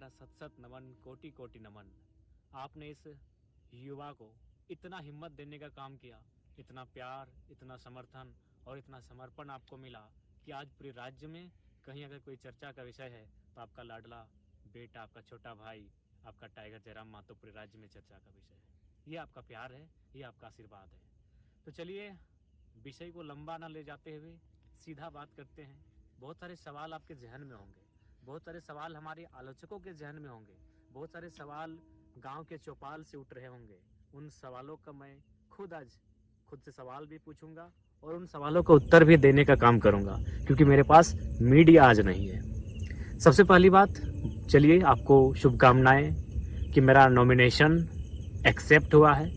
मेरा सत सत नमन, कोटि कोटि नमन। आपने इस युवा को इतना हिम्मत देने का काम किया, इतना प्यार, इतना समर्थन और इतना समर्पण आपको मिला कि आज पूरे राज्य में कहीं अगर कोई चर्चा का विषय है तो आपका लाडला बेटा, आपका छोटा भाई, आपका टाइगर जयराम महतो पूरे राज्य में चर्चा का विषय है। ये आपका प्यार है, ये आपका आशीर्वाद है। तो चलिए विषय को लंबा ना ले जाते हुए सीधा बात करते हैं। बहुत सारे सवाल आपके जहन में होंगे, बहुत सारे सवाल हमारे आलोचकों के जहन में होंगे, बहुत सारे सवाल गांव के चौपाल से उठ रहे होंगे। उन सवालों का मैं खुद से सवाल भी पूछूंगा और उन सवालों का उत्तर भी देने का काम करूंगा, क्योंकि मेरे पास मीडिया आज नहीं है। सबसे पहली बात, चलिए आपको शुभकामनाएं कि मेरा नॉमिनेशन एक्सेप्ट हुआ है।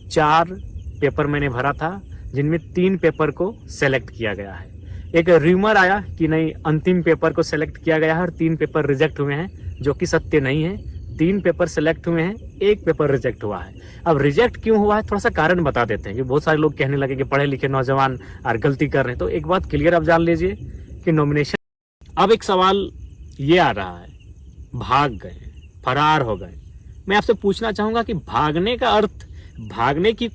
4 पेपर मैंने भरा था, जिनमें 3 पेपर को सेलेक्ट किया गया है। एक र्यूमर आया कि नहीं, अंतिम पेपर को सेलेक्ट किया गया है और 3 पेपर रिजेक्ट हुए हैं, जो कि सत्य नहीं है। 3 पेपर सेलेक्ट हुए हैं, 1 पेपर रिजेक्ट हुआ है। अब रिजेक्ट क्यों हुआ है, थोड़ा सा कारण बता देते हैं कि बहुत सारे लोग कहने लगे कि पढ़े लिखे नौजवान और गलती कर रहे हैं। तो एक बात क्लियर आप जान लीजिए कि नॉमिनेशन। अब एक सवाल ये आ रहा है, भाग गए, फरार हो गए। मैं आपसे पूछना चाहूंगा कि भागने का अर्थ, भागने की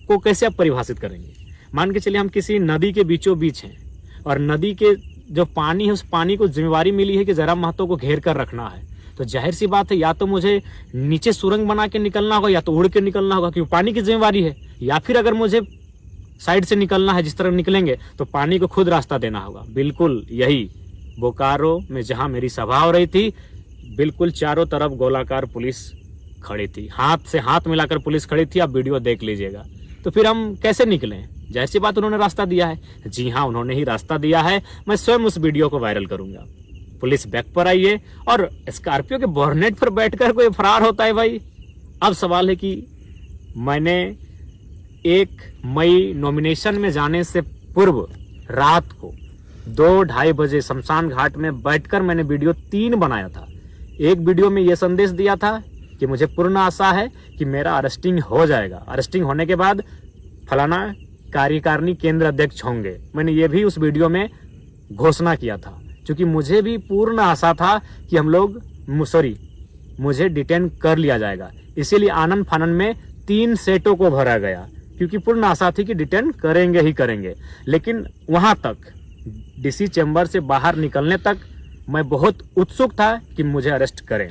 को कैसे आप परिभाषित करेंगे। मान के चलिए हम किसी नदी के बीचों बीच हैं और नदी के जो पानी है, उस पानी को जिम्मेवारी मिली है कि जयराम महतो को घेर कर रखना है। तो जाहिर सी बात है, या तो मुझे नीचे सुरंग बना के निकलना होगा या तो उड़ के निकलना होगा, क्योंकि पानी की जिम्मेवारी है। या फिर अगर मुझे साइड से निकलना है, जिस तरह निकलेंगे, तो पानी को खुद रास्ता देना होगा। बिल्कुल यही बोकारो में जहां मेरी सभा हो रही थी, बिल्कुल चारों तरफ गोलाकार पुलिस खड़ी थी, हाथ से हाथ मिलाकर पुलिस खड़ी थी। आप वीडियो देख लीजिएगा। तो फिर हम कैसे निकलें? जाहिर सी बात, उन्होंने रास्ता दिया है। जी हाँ, उन्होंने ही रास्ता दिया है। मैं स्वयं उस वीडियो को वायरल करूंगा। पुलिस बैक पर आई है और स्कॉर्पियो के बोनट पर बैठकर कोई फरार होता है भाई। अब सवाल है कि मैंने 1 मई नॉमिनेशन में जाने से पूर्व रात को 2-2:30 बजे शमशान घाट में बैठकर मैंने वीडियो 3 बनाया था। एक वीडियो में यह संदेश दिया था कि मुझे पूर्ण आशा है कि मेरा अरेस्टिंग हो जाएगा, अरेस्टिंग होने के बाद फलाना कार्यकारिणी केंद्र अध्यक्ष होंगे। मैंने ये भी उस वीडियो में घोषणा किया था, क्योंकि मुझे भी पूर्ण आशा था कि मुझे डिटेन कर लिया जाएगा। इसीलिए आनन फानन में 3 सेटों को भरा गया, क्योंकि पूर्ण आशा थी कि डिटेन करेंगे ही करेंगे। लेकिन वहां तक, डीसी चैम्बर से बाहर निकलने तक मैं बहुत उत्सुक था कि मुझे अरेस्ट करें।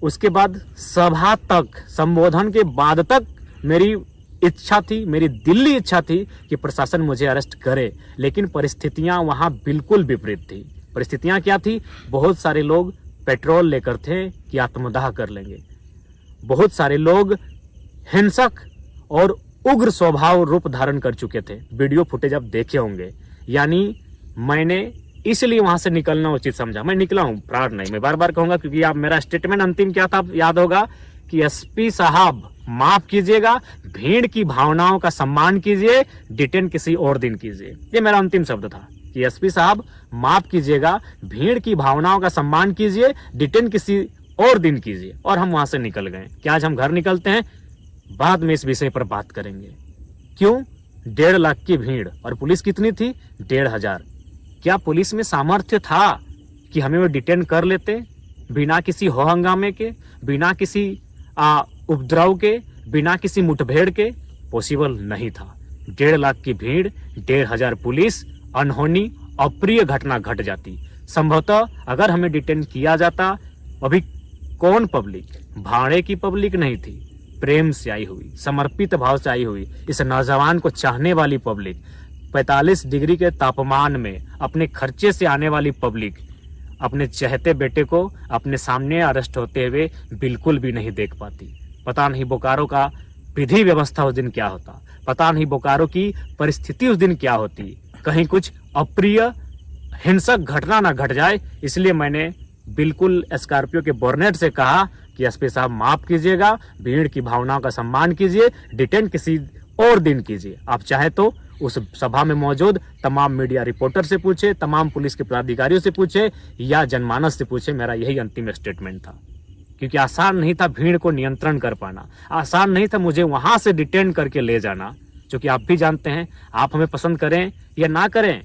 उसके बाद सभा तक, संबोधन के बाद तक मेरी इच्छा थी, मेरी दिल्ली इच्छा थी कि प्रशासन मुझे अरेस्ट करे। लेकिन परिस्थितियां वहां बिल्कुल विपरीत थी। परिस्थितियां क्या थी? बहुत सारे लोग पेट्रोल लेकर थे कि आत्मदाह कर लेंगे। बहुत सारे लोग हिंसक और उग्र स्वभाव रूप धारण कर चुके थे। वीडियो फुटेज आप देखे होंगे। यानी मैंने इसलिए वहां से निकलना उचित समझा। मैं निकला हूं, फरार नहीं। मैं बार बार कहूंगा, क्योंकि आप मेरा स्टेटमेंट अंतिम क्या था याद होगा कि एसपी साहब माफ कीजिएगा, भीड़ की भावनाओं का सम्मान कीजिए, डिटेन किसी और दिन कीजिए। ये मेरा अंतिम शब्द था कि एसपी साहब माफ कीजिएगा, भीड़ की भावनाओं का सम्मान कीजिए, डिटेन किसी और दिन कीजिए। और हम वहां से निकल गए। क्या आज हम घर निकलते हैं? बाद में इस विषय पर बात करेंगे। क्यों? 1.5 लाख की भीड़ और पुलिस कितनी थी? 1,500। क्या पुलिस में सामर्थ्य था कि हमें वो डिटेन कर लेते बिना किसी हो हंगामे के, बिना किसी उपद्रव के, बिना किसी मुठभेड़ के? पॉसिबल नहीं था। 1.5 लाख की भीड़, 1,500 पुलिस, अनहोनी अप्रिय घटना घट जाती। संभवतः अगर हमें डिटेन किया जाता, अभी कौन पब्लिक, भाड़े की पब्लिक नहीं थी, प्रेम से आई हुई, समर्पित भाव से आई हुई, इस नौजवान को चाहने वाली पब्लिक, 45 डिग्री के तापमान में अपने खर्चे से आने वाली पब्लिक अपने चहते बेटे को अपने सामने अरेस्ट होते हुए बिल्कुल भी नहीं देख पाती। पता नहीं बोकारो का विधि व्यवस्था उस दिन क्या होता, पता नहीं बोकारो की परिस्थिति उस दिन क्या होती। कहीं कुछ अप्रिय हिंसक घटना ना घट जाए, इसलिए मैंने बिल्कुल स्कॉर्पियो के बोनट से कहा कि एसपी साहब माफ कीजिएगा, भीड़ की भावनाओं का सम्मान कीजिए, डिटेन किसी और दिन कीजिए। आप चाहे तो उस सभा में मौजूद तमाम मीडिया रिपोर्टर से पूछे, तमाम पुलिस के पदाधिकारियों से पूछे या जनमानस से पूछे। मेरा यही अंतिम स्टेटमेंट था, क्योंकि आसान नहीं था भीड़ को नियंत्रण कर पाना, आसान नहीं था मुझे वहां से डिटेन करके ले जाना। क्योंकि आप भी जानते हैं, आप हमें पसंद करें या ना करें,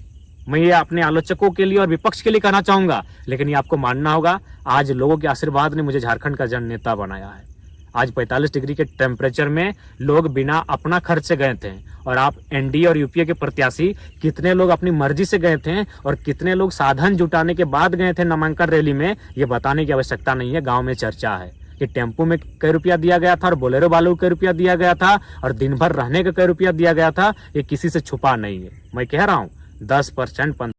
मैं ये अपने आलोचकों के लिए और विपक्ष के लिए कहना चाहूंगा, लेकिन ये आपको मानना होगा, आज लोगों के आशीर्वाद ने मुझे झारखंड का जन नेता बनाया है। आज 45 डिग्री के टेम्परेचर में लोग बिना अपना खर्च से गए थे, और आप एनडीए और यूपीए के प्रत्याशी कितने लोग अपनी मर्जी से गए थे और कितने लोग साधन जुटाने के बाद गए थे नामांकन रैली में, ये बताने की आवश्यकता नहीं है। गांव में चर्चा है कि टेम्पो में कई रुपया दिया गया था और बोलेरो वालों को कई रुपया दिया गया था और दिन भर रहने का कई रुपया दिया गया था, ये किसी से छुपा नहीं है। मैं कह रहा हूँ 10%,